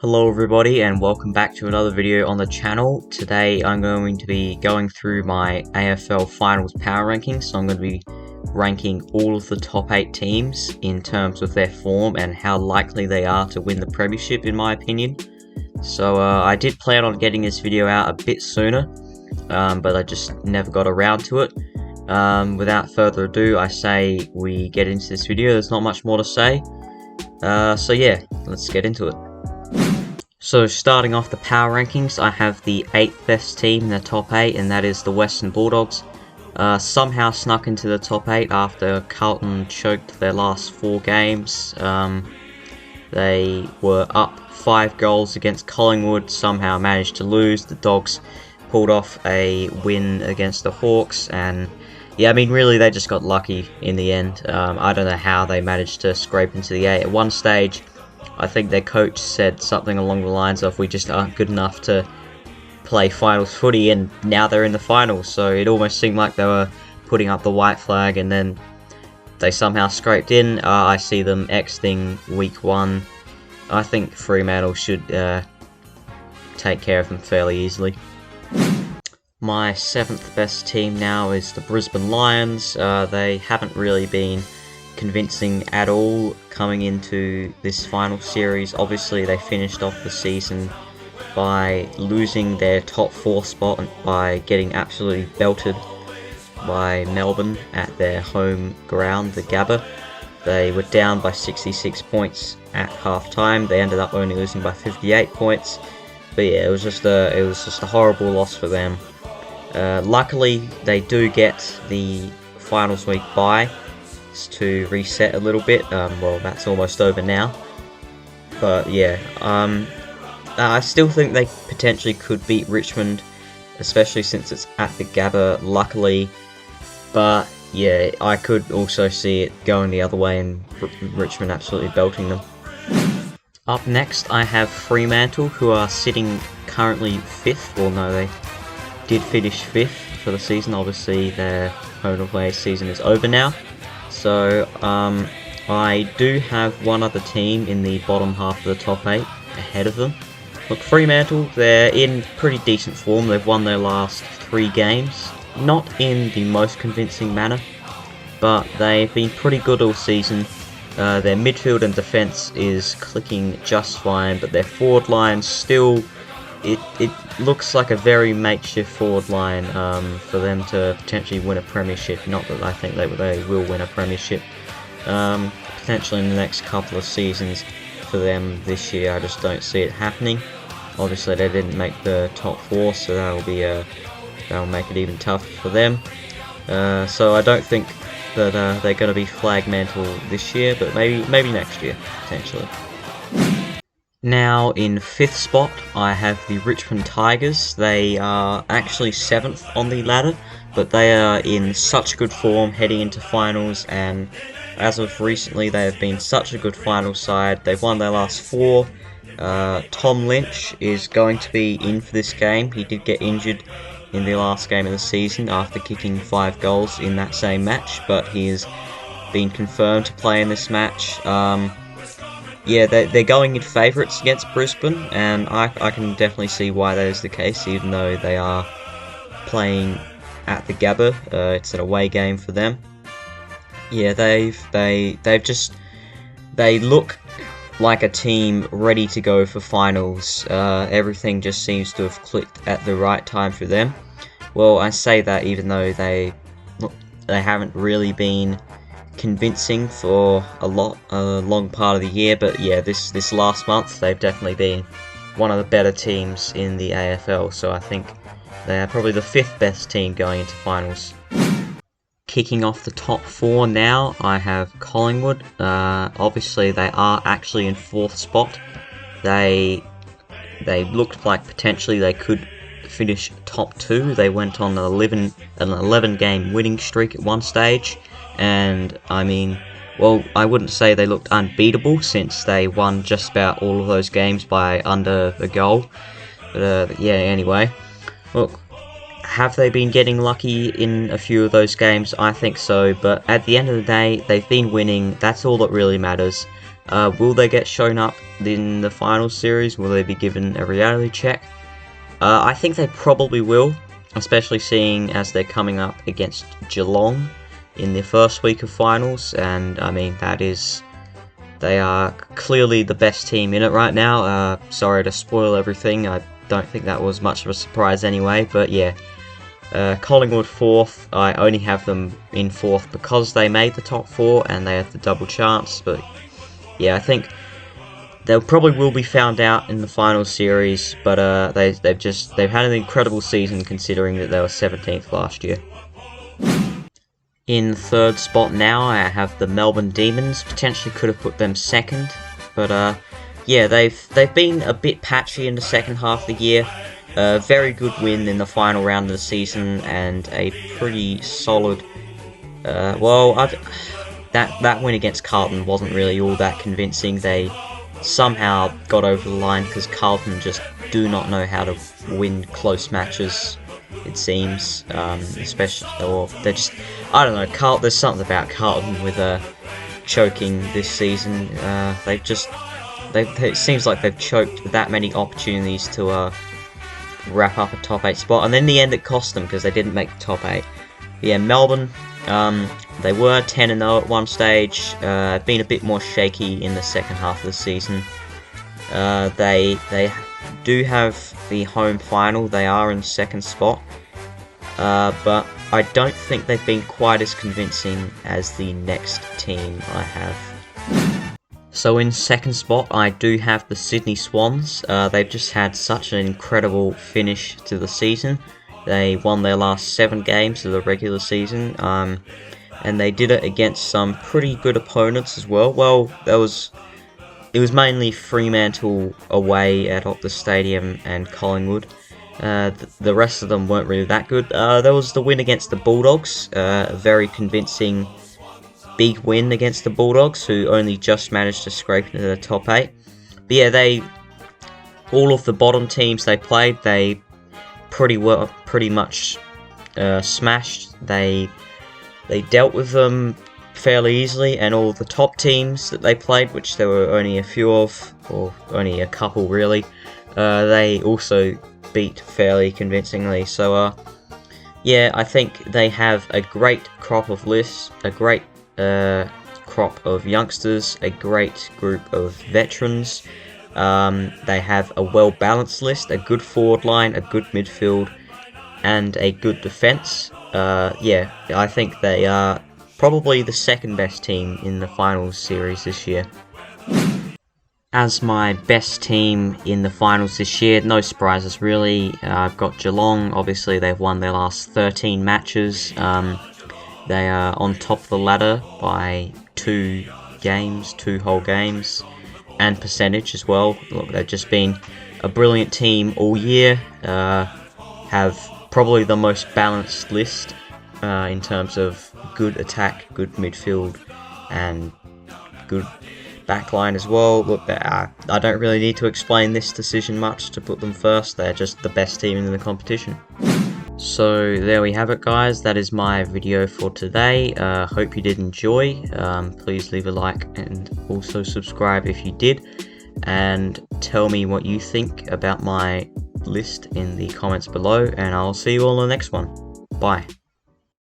Hello everybody and welcome back to another video on the channel. Today I'm going to be going through my AFL Finals power rankings. So I'm going to be ranking all of the top 8 teams in terms of their form and how likely they are to win the premiership in my opinion. So I did plan on getting this video out a bit sooner, but I just never got around to it. Without further ado, I say we get into this video. There's not much more to say. So yeah, let's get into it. So starting off the power rankings, I have the 8th best team in the top 8, and that is the Western Bulldogs. Somehow snuck into the top 8 after Carlton choked their last 4 games. They were up 5 goals against Collingwood, somehow managed to lose. The Dogs pulled off a win against the Hawks, and yeah, I mean really they just got lucky in the end. I don't know how they managed to scrape into the 8. At one stage, I think their coach said something along the lines of, we just aren't good enough to play finals footy, and now they're in the finals. So it almost seemed like they were putting up the white flag and then they somehow scraped in. I see them exiting week 1. I think Fremantle should take care of them fairly easily. My 7th best team now is the Brisbane Lions. They haven't really been convincing at all coming into this final series. Obviously they finished off the season by losing their top 4 spot and by getting absolutely belted by Melbourne at their home ground, the Gabba. They were down by 66 points at half time. They ended up only losing by 58 points, but yeah, it was just a horrible loss for them. Luckily they do get the finals week bye to reset a little bit. Well, that's almost over now, but yeah, I still think they potentially could beat Richmond, especially since it's at the Gabba, luckily. But yeah, I could also see it going the other way and Richmond absolutely belting them. Up next I have Fremantle, who are sitting currently 5th, or no, they did finish 5th for the season. Obviously their home and away season is over now. So I do have one other team in the bottom half of the top 8 ahead of them. Look, Fremantle, they're in pretty decent form. They've won their last 3 games. Not in the most convincing manner, but they've been pretty good all season. Their midfield and defence is clicking just fine, but their forward line still, it looks like a very makeshift forward line for them to potentially win a premiership. Not that I think they will win a premiership. Potentially in the next couple of seasons. For them this year, I just don't see it happening. Obviously they didn't make the top 4, so that'll make it even tougher for them. So I don't think that they're going to be flag mantle this year, but maybe next year potentially. Now in 5th spot I have the Richmond Tigers. They are actually 7th on the ladder, but they are in such good form heading into finals, and as of recently they have been such a good final side. They've won their last 4. Tom Lynch is going to be in for this game. He did get injured in the last game of the season after kicking 5 goals in that same match, but he has been confirmed to play in this match. Yeah, they're going in favourites against Brisbane, and I can definitely see why that is the case, even though they are playing at the Gabba. It's an away game for them. Yeah, they look like a team ready to go for finals. Everything just seems to have clicked at the right time for them. Well, I say that even though they haven't really been convincing for a long part of the year, but yeah, this last month they've definitely been one of the better teams in the AFL, so I think they're probably the 5th best team going into finals. Kicking off the top 4 now, I have Collingwood. Obviously they are actually in 4th spot. They looked like potentially they could finish top 2. They went on an 11 game winning streak at one stage. And I mean, well, I wouldn't say they looked unbeatable since they won just about all of those games by under a goal. But yeah, anyway, look, have they been getting lucky in a few of those games? I think so, but at the end of the day, they've been winning. That's all that really matters. Will they get shown up in the final series? Will they be given a reality check? I think they probably will, especially seeing as they're coming up against Geelong in the first week of finals, and I mean, they are clearly the best team in it right now. Sorry to spoil everything, I don't think that was much of a surprise anyway, but yeah. Collingwood 4th, I only have them in 4th because they made the top 4 and they had the double chance, but yeah, I think they probably will be found out in the final series, but they've had an incredible season considering that they were 17th last year. In 3rd spot now, I have the Melbourne Demons. Potentially could have put them 2nd, but yeah, they've been a bit patchy in the second half of the year. Very good win in the final round of the season, and a pretty solid. That win against Carlton wasn't really all that convincing. They somehow got over the line because Carlton just do not know how to win close matches, it seems. Especially, or they're just, I don't know. There's something about Carlton with choking this season. It seems like they've choked that many opportunities to wrap up a top 8 spot, and in the end it cost them because they didn't make the top 8. But yeah, Melbourne, they were 10-0 at one stage, been a bit more shaky in the second half of the season. They do have the home final, they are in 2nd spot, but I don't think they've been quite as convincing as the next team I have. So in 2nd spot, I do have the Sydney Swans. They've just had such an incredible finish to the season. They won their last 7 games of the regular season, and they did it against some pretty good opponents as well. Well, it was mainly Fremantle away at Optus Stadium and Collingwood. The rest of them weren't really that good. There was the win against the Bulldogs, a very convincing big win against the Bulldogs, who only just managed to scrape into the top 8. But yeah, all of the bottom teams they played, they pretty much smashed. They dealt with them fairly easily, and all of the top teams that they played, which there were only a few of, or only a couple really, they also beat fairly convincingly. So yeah, I think they have a great crop of lists, a great crop of youngsters, a great group of veterans. They have a well-balanced list, a good forward line, a good midfield, and a good defence. Yeah, I think they are probably the 2nd best team in the finals series this year. As my best team in the finals this year, no surprises really. I've got Geelong. Obviously, they've won their last 13 matches. They are on top of the ladder by 2 whole games, and percentage as well. Look, they've just been a brilliant team all year. Have probably the most balanced list in terms of good attack, good midfield, and good backline as well. Look, I don't really need to explain this decision much to put them first. They're just the best team in the competition. So there we have it, guys. That is my video for today. Hope you did enjoy. Please leave a like and also subscribe if you did, and tell me what you think about my list in the comments below, and I'll see you all in the next one. Bye.